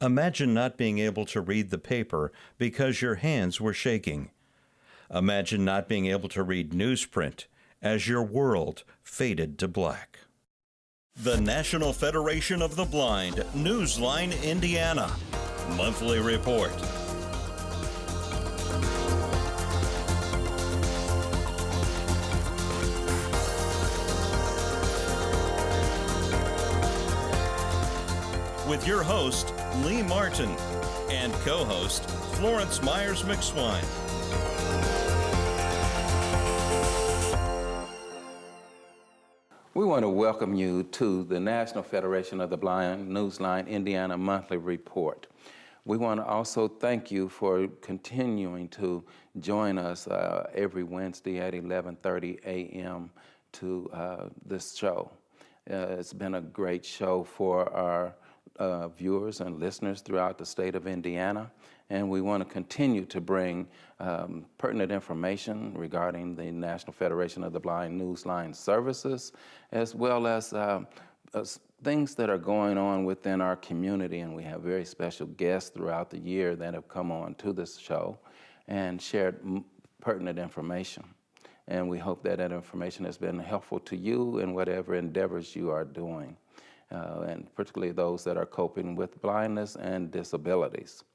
Imagine not being able to read the paper because your hands were shaking. Imagine not being able to read newsprint as your world faded to black. The National Federation of the Blind, Newsline, Indiana. Monthly Report. With your host, Lee Martin, and co-host, Florence Myers-McSwine. We want to welcome you to the National Federation of the Blind, Newsline, Indiana Monthly Report. We want to also thank you for continuing to join us every Wednesday at 11:30 a.m. to this show. It's been a great show for our viewers and listeners throughout the state of Indiana, and we want to continue to bring pertinent information regarding the National Federation of the Blind Newsline services, as well as things that are going on within our community. And we have very special guests throughout the year that have come on to this show and shared pertinent information. And we hope that that information has been helpful to you in whatever endeavors you are doing. And particularly those that are coping with blindness and disabilities.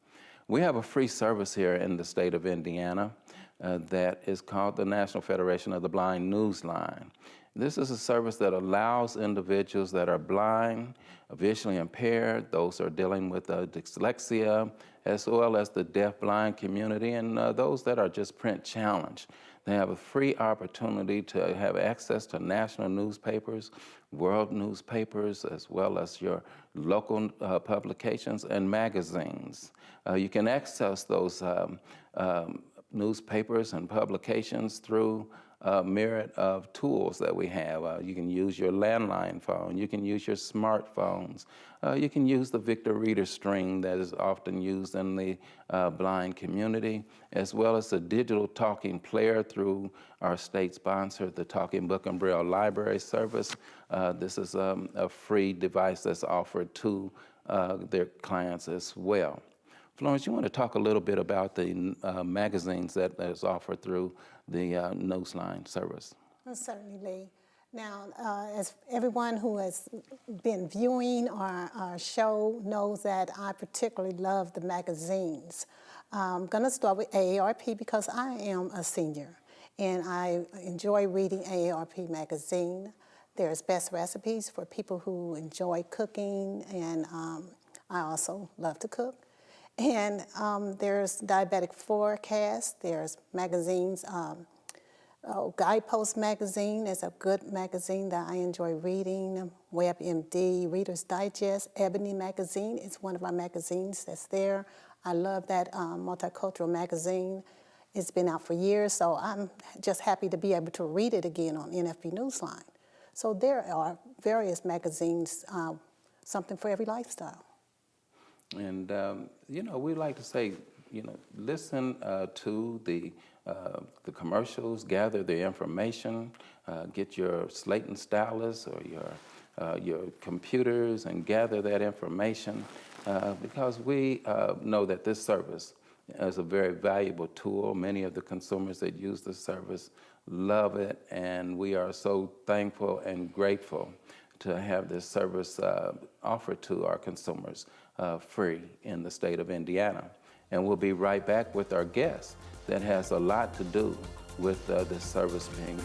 We have a free service here in the state of Indiana that is called the National Federation of the Blind Newsline. This is a service that allows individuals that are blind, visually impaired, those who are dealing with dyslexia, as well as the deaf-blind community, and those that are just print challenged. They have a free opportunity to have access to national newspapers, world newspapers, as well as your local publications and magazines. You can access those newspapers and publications through a myriad of tools that we have. You can use your landline phone, you can use your smartphones, you can use the Victor Reader String that is often used in the blind community, as well as a digital talking player through our state sponsor, the Talking Book and Braille Library Service. This is a free device that's offered to their clients as well. Florence, you want to talk a little bit about the magazines that is offered through the Newsline service? Certainly, Lee. Now, as everyone who has been viewing our show knows that I particularly love the magazines. I'm going to start with AARP because I am a senior, and I enjoy reading AARP magazine. There's best recipes for people who enjoy cooking, and I also love to cook. And there's Diabetic Forecast, there's magazines. Guidepost magazine is a good magazine that I enjoy reading. WebMD, Reader's Digest, Ebony magazine is one of our magazines that's there. I love that multicultural magazine. It's been out for years, so I'm just happy to be able to read it again on NFB Newsline. So there are various magazines, something for every lifestyle. And, you know, we like to say, you know, listen to the commercials, gather the information, get your slate and stylus or your computers and gather that information because we know that this service is a very valuable tool. Many of the consumers that use the service love it, and we are so thankful and grateful to have this service offered to our consumers free in the state of Indiana. And we'll be right back with our guest that has a lot to do with this service being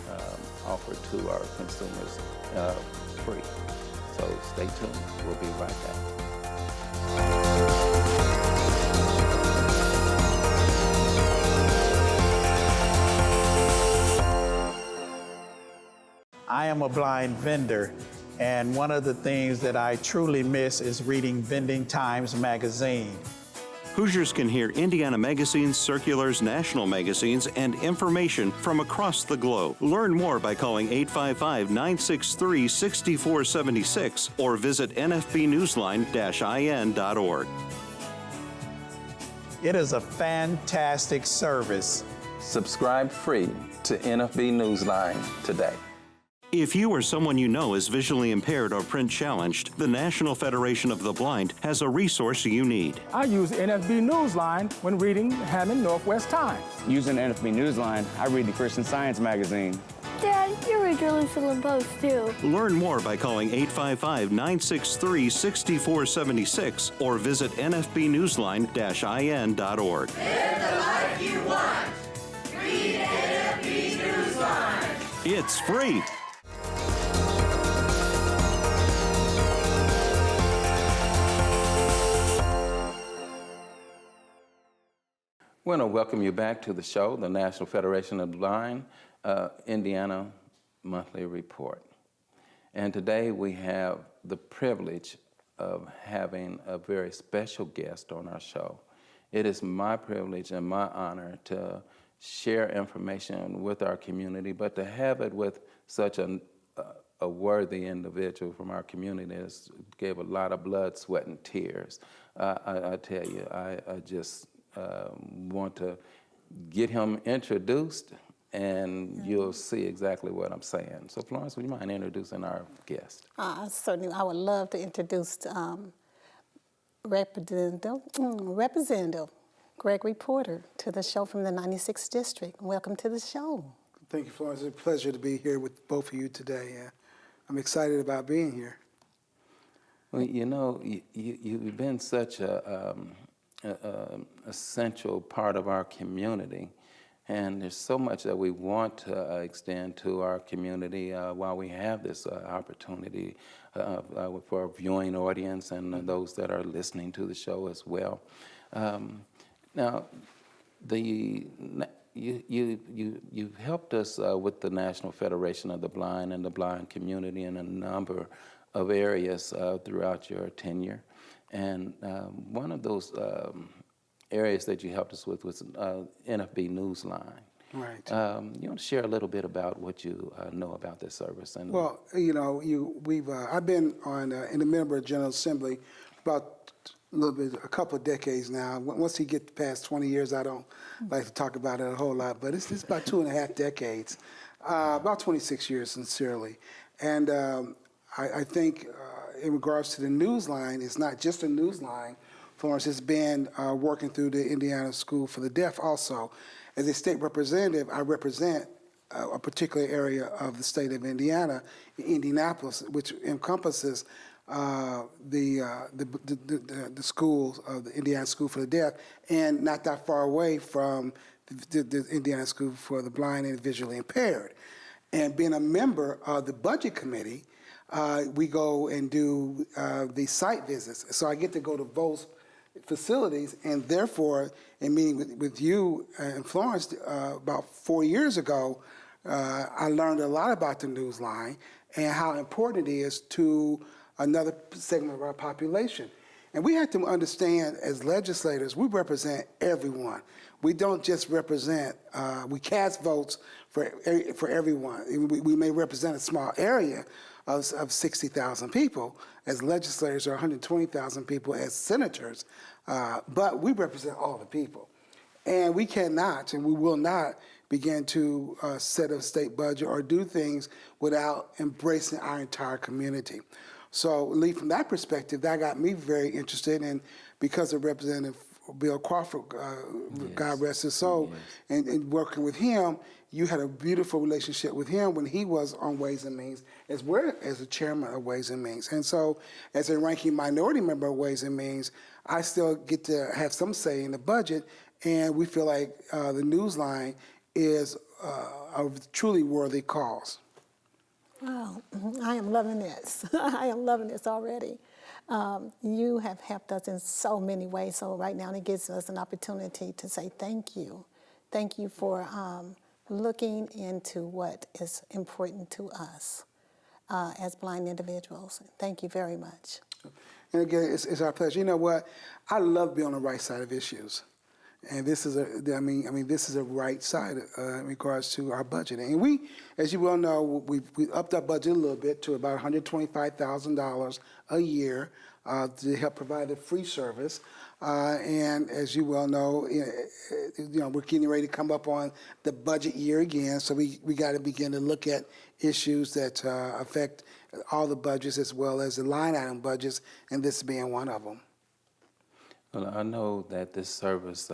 offered to our consumers free. So stay tuned. We'll be right back. I am a blind vendor, and one of the things that I truly miss is reading Vending Times magazine. Hoosiers can hear Indiana magazines, circulars, national magazines, and information from across the globe. Learn more by calling 855-963-6476 or visit nfbnewsline-in.org. It is a fantastic service. Subscribe free to NFB Newsline today. If you or someone you know is visually impaired or print challenged, the National Federation of the Blind has a resource you need. I use NFB Newsline when reading Hammond Northwest Times. Using NFB Newsline, I read the Christian Science magazine. Dad, you read Jerusalem Post too. Learn more by calling 855-963-6476 or visit nfbnewsline-in.org. Live the life you want. Read NFB Newsline. It's free. We want to welcome you back to the show, the National Federation of the Blind, Indiana Monthly Report. And today we have the privilege of having a very special guest on our show. It is my privilege and my honor to share information with our community, but to have it with such a worthy individual from our community that gave a lot of blood, sweat, and tears. I tell you, I just want to get him introduced, and you'll see exactly what I'm saying. So Florence, would you mind introducing our guest? Certainly, I would love to introduce Representative Gregory Porter to the show from the 96th District. Welcome to the show. Thank you, Florence. It's a pleasure to be here with both of you today. I'm excited about being here. Well, you know, you've been such a essential part of our community, and there's so much that we want to extend to our community while we have this opportunity for our viewing audience and those that are listening to the show as well. Now, you've helped us with the National Federation of the Blind and the blind community in a number of areas throughout your tenure. And one of those areas that you helped us with was NFB Newsline. Right. You want to share a little bit about what you know about this service? And Well, you know, I've been on in the member of General Assembly about a couple of decades now. Once you get past 20 years, I don't like to talk about it a whole lot, but it's about 2.5 decades, about 26 years, sincerely. And I think in regards to the Newsline, it's not just a Newsline. Florence has been working through the Indiana School for the Deaf also. As a state representative, I represent a particular area of the state of Indiana, Indianapolis, which encompasses the schools of the Indiana School for the Deaf, and not that far away from the Indiana School for the Blind and Visually Impaired. And being a member of the Budget Committee, we go and do the site visits. So I get to go to both facilities, and therefore, in meeting with you and Florence about 4 years ago, I learned a lot about the Newsline and how important it is to another segment of our population. And we have to understand, as legislators, we represent everyone. We don't just represent, we cast votes for everyone. We may represent a small area of 60,000 people as legislators, or 120,000 people as senators, but we represent all the people. And we cannot, and we will not, begin to set a state budget or do things without embracing our entire community. So, Lee, from that perspective, that got me very interested, and because of Representative Bill Crawford, God rest his soul, and working with him, you had a beautiful relationship with him when he was on Ways and Means, as well as the chairman of Ways and Means. And so, as a ranking minority member of Ways and Means, I still get to have some say in the budget, and we feel like the Newsline is a truly worthy cause. Wow, I am loving this. I am loving this already. You have helped us in so many ways, so right now it gives us an opportunity to say thank you. Thank you for looking into what is important to us as blind individuals. Thank you very much. And again, it's our pleasure. You know what? I love being on the right side of issues. And this is this is a right side in regards to our budget. And we, as you well know, we upped our budget a little bit to about $125,000 a year to help provide a free service. And as you well know, we're getting ready to come up on the budget year again, so we got to begin to look at issues that affect all the budgets as well as the line item budgets, and this being one of them. Well, I know that this service,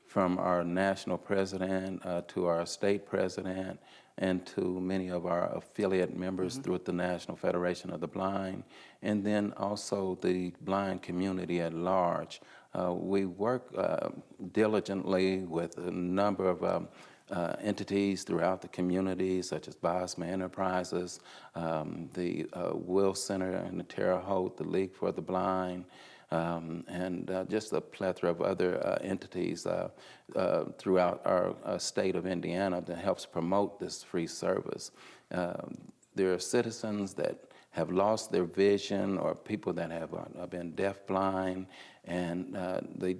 from our national president to our state president and to many of our affiliate members through the National Federation of the Blind, and then also the blind community at large. We work diligently with a number of entities throughout the community, such as Bosma Enterprises, the Will Center and the Terre Haute, the League for the Blind, and just a plethora of other entities throughout our state of Indiana that helps promote this free service. There are citizens that have lost their vision, or people that have been deafblind, and they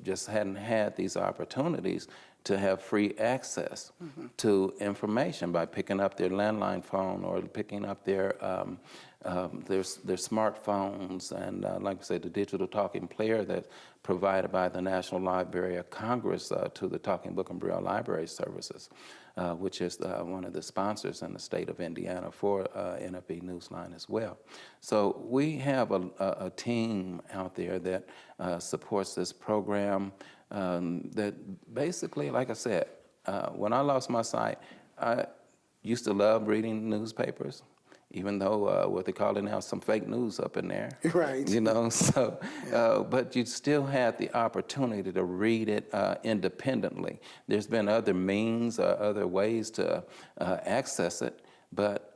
just hadn't had these opportunities to have free access to information by picking up their landline phone or picking up their smartphones, and like I said, the digital talking player that's provided by the National Library of Congress to the Talking Book and Braille Library Services, which is one of the sponsors in the state of Indiana for NFB Newsline as well. So we have a team out there that supports this program that basically, like I said, when I lost my sight, I used to love reading newspapers, even though what they call it now, some fake news up in there. Right. You know, so, but you still had the opportunity to read it independently. There's been other means, other ways to access it, but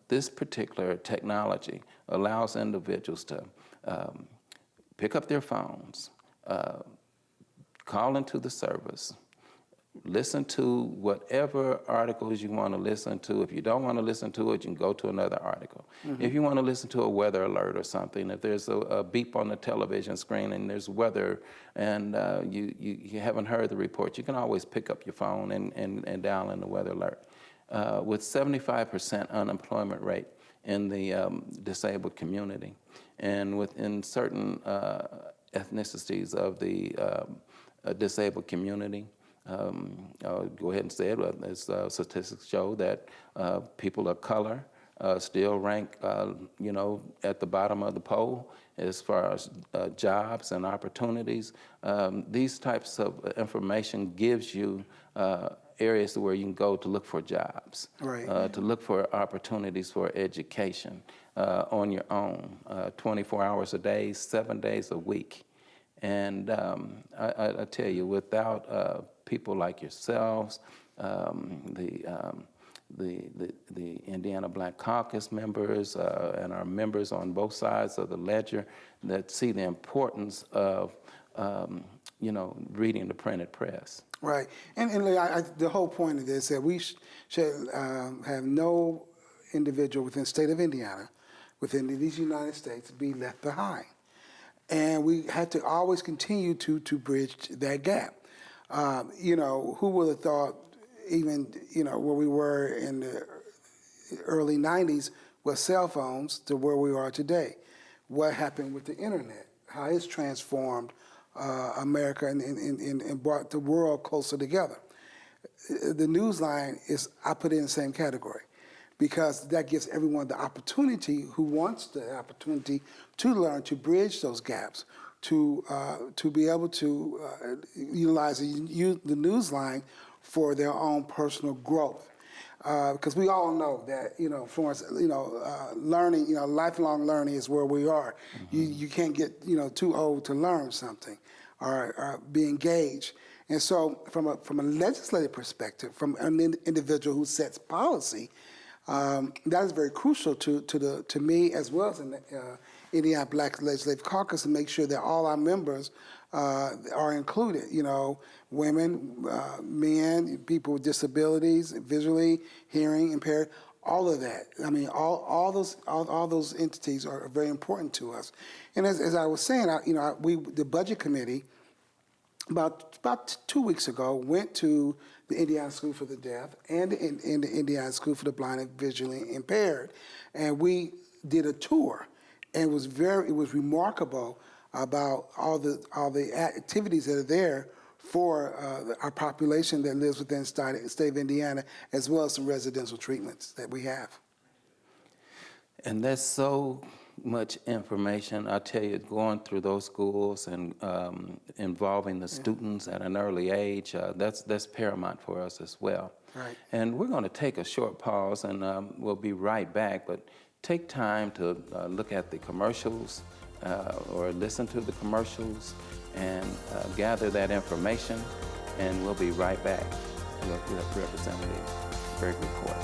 this particular technology allows individuals to pick up their phones, call into the service, listen to whatever articles you want to listen to. If you don't want to listen to it, you can go to another article. If you want to listen to a weather alert or something, if there's a beep on the television screen and there's weather and you haven't heard the report, you can always pick up your phone and dial in the weather alert. With 75% unemployment rate in the disabled community, and within certain ethnicities of the disabled community, I'll go ahead and say it, as statistics show that people of color still rank, at the bottom of the poll as far as jobs and opportunities. These types of information gives you areas where you can go to look for jobs, Right. to look for opportunities for education on your own, 24 hours a day, 7 days a week. And I tell you, without people like yourselves, the Indiana Black Caucus members and our members on both sides of the ledger that see the importance of, reading the printed press. Right. And the whole point of this is that we should have no individual within the state of Indiana, within these United States, be left behind. And we had to always continue to bridge that gap. Who would have thought, even, where we were in the early 90s with cell phones to where we are today? What happened with the internet? How it's transformed America and brought the world closer together. The Newsline I put it in the same category, because that gives everyone the opportunity who wants the opportunity to learn to bridge those gaps, to be able to utilize the Newsline for their own personal growth. Because we all know that, Florence, learning, lifelong learning is where we are. You can't get, too old to learn something or be engaged. And so from a legislative perspective, from an individual who sets policy, that is very crucial to me as well as in the Indiana Black Legislative Caucus, to make sure that all our members are included. Women, men, people with disabilities, visually, hearing impaired, all of that. I mean, all those entities are very important to us. And as I was saying, the Budget Committee, about 2 weeks ago, went to the Indiana School for the Deaf and the Indiana School for the Blind and Visually Impaired, and we did a tour. And it was remarkable about all the activities that are there for our population that lives within the state of Indiana, as well as some residential treatments that we have. And there's so much information, I tell you, going through those schools and involving the students at an early age, that's paramount for us as well. Right. And we're going to take a short pause, and we'll be right back, but take time to look at the commercials or listen to the commercials and gather that information, and we'll be right back with Representative Gregory Porter.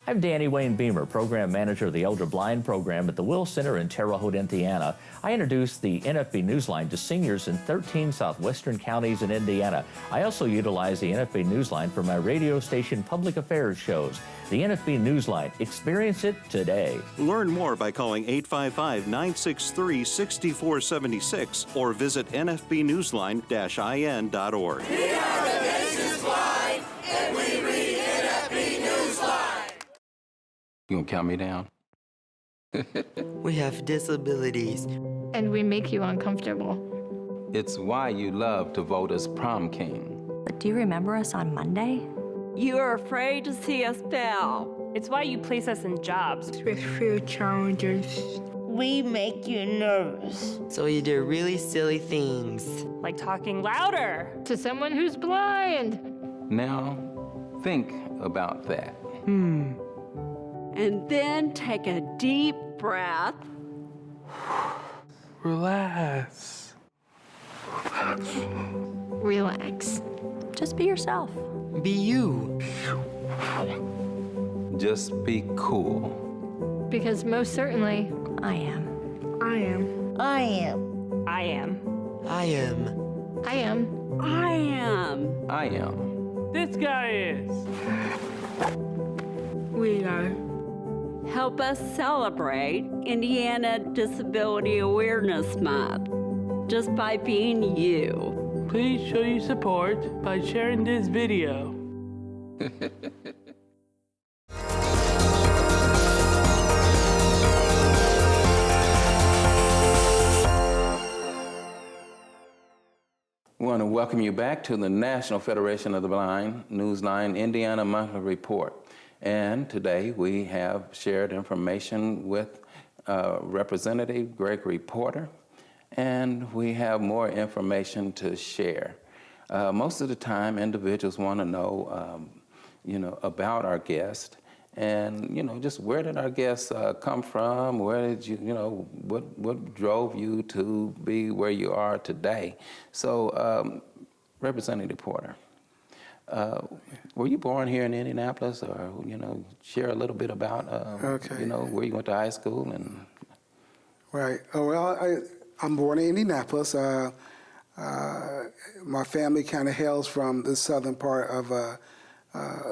I'm Danny Wayne Beamer, Program Manager of the Elder Blind Program at the Will Center in Terre Haute, Indiana. I introduce the NFB Newsline to seniors in 13 southwestern counties in Indiana. I also utilize the NFB Newsline for my radio station public affairs shows. The NFB Newsline. Experience it today. Learn more by calling 855-963-6476 or visit nfbnewsline-in.org. We are the nation's blind, and we read NFB Newsline. You gonna count me down? We have disabilities. And we make you uncomfortable. It's why you love to vote as prom king. But do you remember us on Monday? You are afraid to see us fail. It's why you place us in jobs with few challenges. We make you nervous. So you do really silly things. Like talking louder to someone who's blind. Now, think about that. And then take a deep breath. Relax. Relax. Just be yourself. Be you. Just be cool. Because most certainly, I am. I am. I am. I am. I am. I am. I am. I am. This guy is. We are. Help us celebrate Indiana Disability Awareness Month just by being you. Please show your support by sharing this video. We want to welcome you back to the National Federation of the Blind Newsline Indiana Monthly Report. And today we have shared information with Representative Gregory Porter, and we have more information to share. Most of the time, individuals want to know, about our guest, and just where did our guest come from? Where did what drove you to be where you are today? So, Representative Porter, were you born here in Indianapolis, or share a little bit about where you went to high school and? Right. Oh, well, I'm born in Indianapolis. My family kind of hails from the southern part of.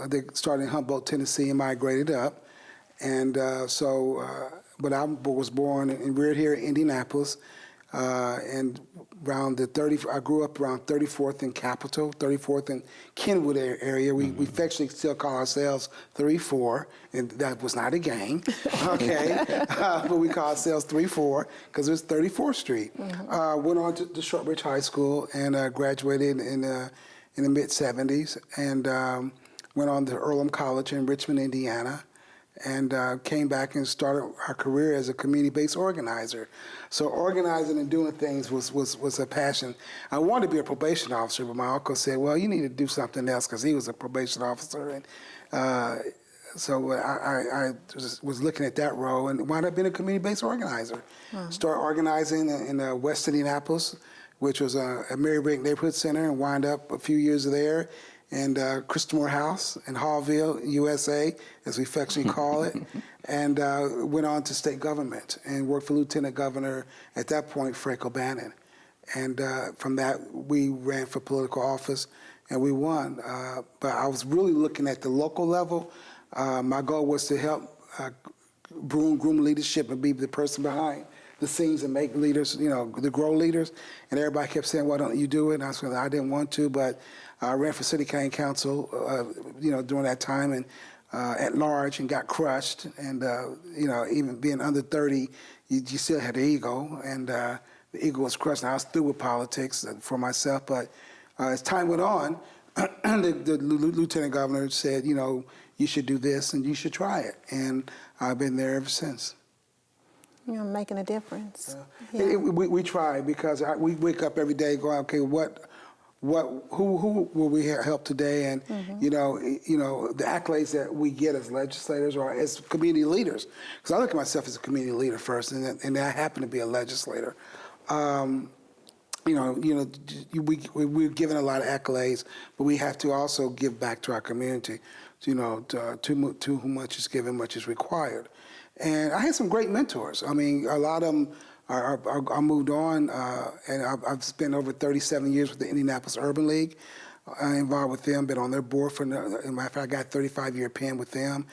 They started in Humboldt, Tennessee, and migrated up, and but I was born and reared here in Indianapolis, and around I grew up around 34th and Capitol, 34th and Kenwood area. We affectionately still call ourselves 34, and that was not a gang, okay? But we call ourselves 34 because it was 34th Street. Went on to Shortridge High School and graduated in the mid-'70s, and went on to Earlham College in Richmond, Indiana, and came back and started our career as a community-based organizer. So organizing and doing things was a passion. I wanted to be a probation officer, but my uncle said, well, you need to do something else, because he was a probation officer. And so I was looking at that role and wound up being a community-based organizer. Started organizing in West Indianapolis, which was a Mary Brick Neighborhood Center, and wound up a few years there. And Christopher House in Hallville, USA, as we affectionately call it, and went on to state government and worked for Lieutenant Governor, at that point, Frank O'Bannon. And from that, we ran for political office, and we won. But I was really looking at the local level. My goal was to help groom leadership and be the person behind the scenes and make leaders, to grow leaders. And everybody kept saying, why don't you do it? And I said, I didn't want to, but I ran for City County Council, during that time and at large and got crushed. And, even being under 30, you still had the ego. And the ego was crushed. And I was through with politics for myself. But as time went on, the lieutenant governor said, you should do this and you should try it. And I've been there ever since. You're making a difference. We try because we wake up every day going, okay, who will we help today? And the accolades that we get as legislators or as community leaders, because I look at myself as a community leader first, and I happen to be a legislator. We're given a lot of accolades, but we have to also give back to our community. To whom much is given, much is required. And I had some great mentors. I mean, a lot of them are moved on, and I've spent over 37 years with the Indianapolis Urban League. I'm involved with them, been on their board for, as a matter of fact, I got a 35-year pin with them.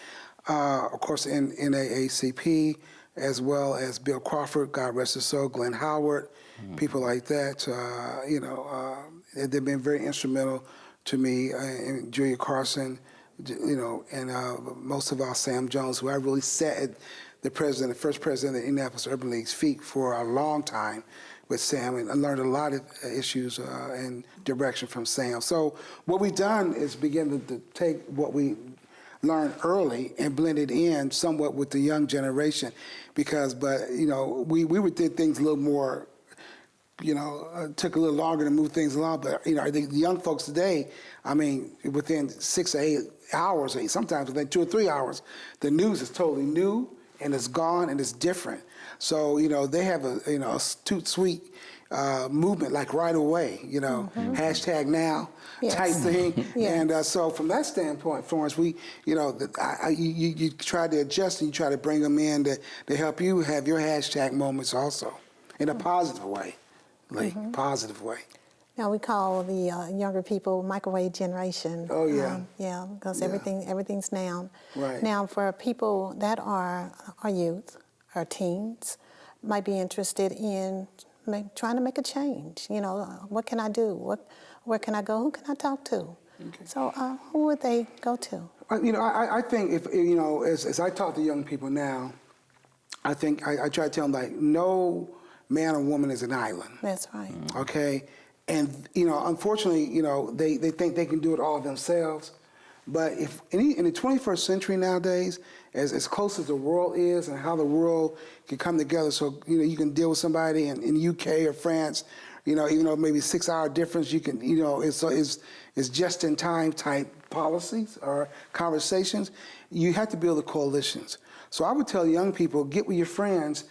Of course, in NAACP, as well as Bill Crawford, God rest his soul, Glenn Howard, people like that. They've been very instrumental to me, and Julia Carson, and most of all, Sam Jones, who I really sat at the first president of the Indianapolis Urban League's feet for a long time with Sam, and I learned a lot of issues and direction from Sam. So what we've done is begin to take what we learned early and blend it in somewhat with the young generation, we did things a little more, took a little longer to move things along, but the young folks today, I mean, within 6 or 8 hours, or sometimes within 2 or 3 hours, the news is totally new and it's gone and it's different. So they have a sweet movement like right away. Hashtag now type thing. And so from that standpoint, Florence, you try to adjust and you try to bring them in to help you have your hashtag moments also in a positive way. Positive way. Now we call the younger people microwave generation. Oh yeah. Because everything's now. Right. Now for people that are our youth, our teens, might be interested in trying to make a change. What can I do? Where can I go? Who can I talk to? Okay. So who would they go to? I think if as I talk to young people now, I think I try to tell them no man or woman is an island. That's right. Okay. And, unfortunately, they think they can do it all themselves. But if in the 21st century nowadays, as close as the world is and how the world can come together, so, you can deal with somebody in the UK or France, even though maybe 6-hour difference, you can, it's just in time type policies or conversations. You have to build the coalitions. So I would tell young people, get with your friends.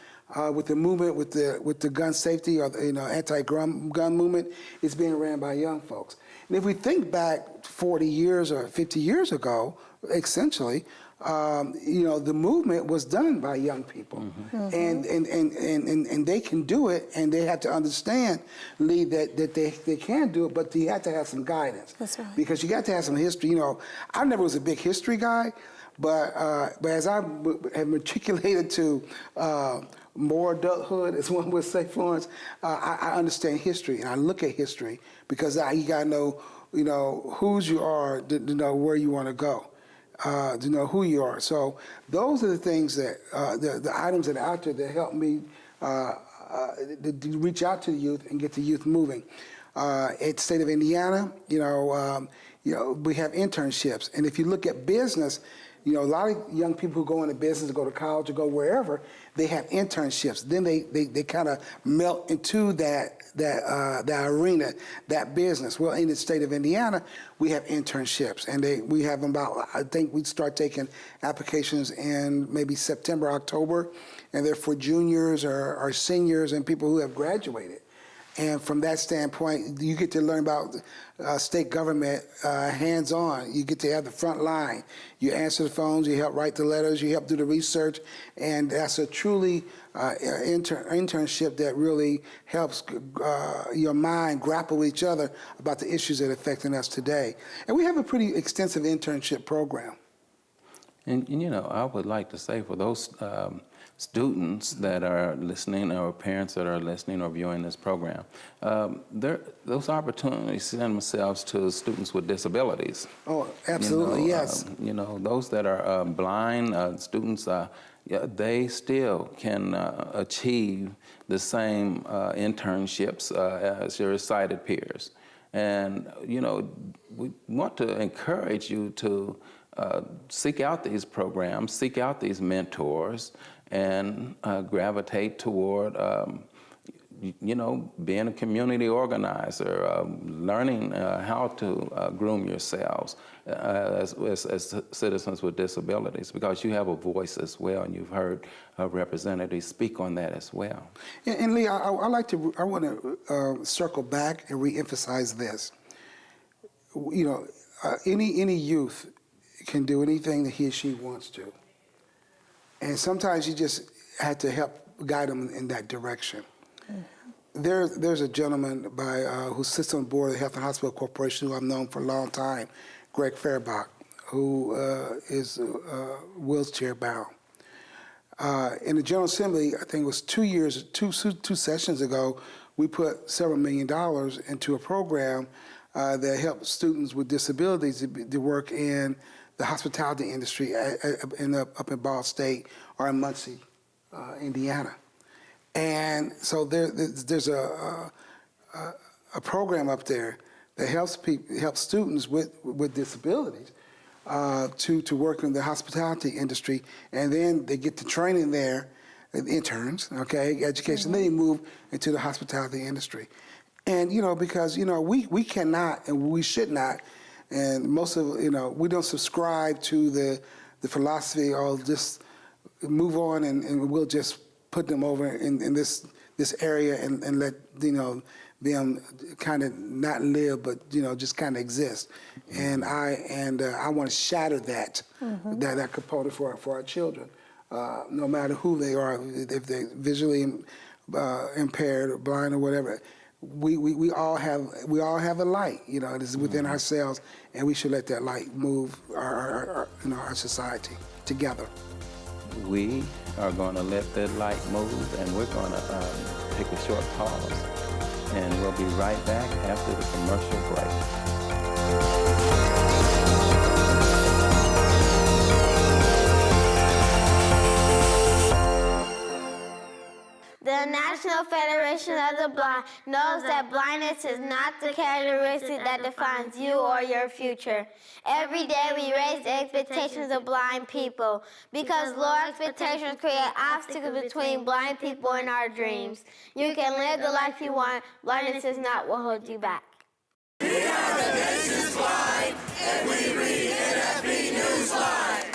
With the movement, with the gun safety or the anti-gun movement, it's being ran by young folks. And if we think back 40 years or 50 years ago, essentially, the movement was done by young people, and they can do it, and they have to understand, Lee, that they can do it, but you have to have some guidance. That's right. Because you got to have some history. I never was a big history guy, but as I have matriculated to more adulthood, as one would say, Florence, I understand history, and I look at history because you got to know, whose you are to know where you want to go, to know who you are. So those are the things that, the items that are out there that help me to reach out to the youth and get the youth moving. At the state of Indiana, we have internships, and if you look at business, a lot of young people who go into business, go to college, or go wherever, they have internships. Then they kind of melt into that arena, that business. Well, in the state of Indiana, we have internships, and we have about, I think we start taking applications in maybe September, October, and they're for juniors or seniors and people who have graduated. And from that standpoint, you get to learn about state government hands-on. You get to have the front line. You answer the phones, you help write the letters, you help do the research, and that's a truly internship that really helps your mind grapple with each other about the issues that are affecting us today. And we have a pretty extensive internship program. And you know, I would like to say for those students that are listening, or parents that are listening or viewing this program, those opportunities send themselves to students with disabilities. Oh, absolutely, yes. You know, those that are blind students, they still can achieve the same internships as your sighted peers. And, you know, we want to encourage you to seek out these programs, seek out these mentors, and gravitate toward, you know, being a community organizer, learning how to groom yourselves as citizens with disabilities, because you have a voice as well, and you've heard representatives speak on that as well. And Lee, I want to circle back and re-emphasize this. You know, any youth can do anything that he or she wants to. And sometimes you just have to help guide them in that direction. Mm-hmm. There's a gentleman who sits on the board of the Health and Hospital Corporation who I've known for a long time, Greg Fairbach, who is wheelchair bound. In the General Assembly, I think it was 2 sessions ago, we put several $1 million into a program that helps students with disabilities to work in the hospitality industry up in Ball State or in Muncie, Indiana. And so there's a program up there that helps students with disabilities to work in the hospitality industry, and then they get the training there, interns, okay, education, then they move into the hospitality industry. And, you know, because, you know, we cannot and we should not, and most of, you know, we don't subscribe to the philosophy of just move on and we'll just put them over in this area and let, you know, them kind of not live, but, you know, just kind of exist. And I want to shatter that that component for our children, no matter who they are, if they're visually impaired or blind or whatever. We all have a light, you know, it is within ourselves, and we should let that light move our society together. We are going to let that light move, and we're going to take a short pause, and we'll be right back after the commercial break. The National Federation of the Blind knows that blindness is not the characteristic that defines you or your future. Every day we raise the expectations of blind people because low expectations create obstacles between blind people and our dreams. You can live the life you want. Blindness is not what holds you back. We are the nation's blind, and we read NFB Newsline.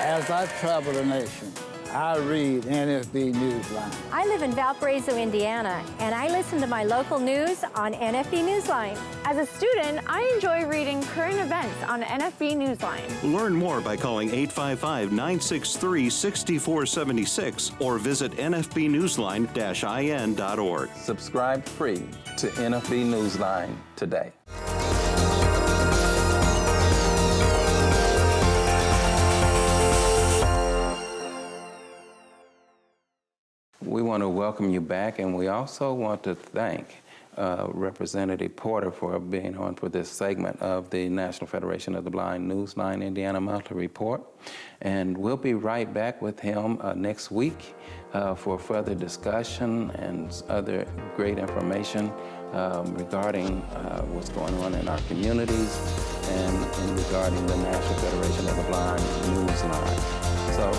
As I travel the nation, I read NFB Newsline. I live in Valparaiso, Indiana, and I listen to my local news on NFB Newsline. As a student, I enjoy reading current events on NFB Newsline. Learn more by calling 855-963-6476 or visit nfbnewsline-in.org. Subscribe free to NFB Newsline today. We want to welcome you back, and we also want to thank Representative Porter for being on for this segment of the National Federation of the Blind Newsline Indiana Monthly Report. And we'll be right back with him next week for further discussion and other great information regarding what's going on in our communities and regarding the National Federation of the Blind Newsline. So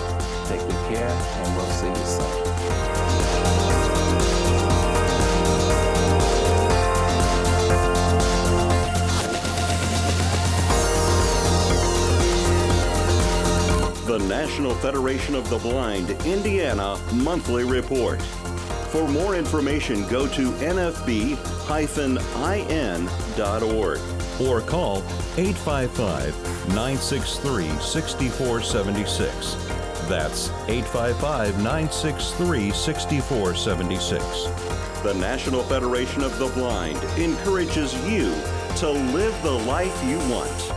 take good care, and we'll see you soon. The National Federation of the Blind Indiana Monthly Report. For more information, go to nfb-in.org or call 855-963-6476. That's 855-963-6476. The National Federation of the Blind encourages you to live the life you want.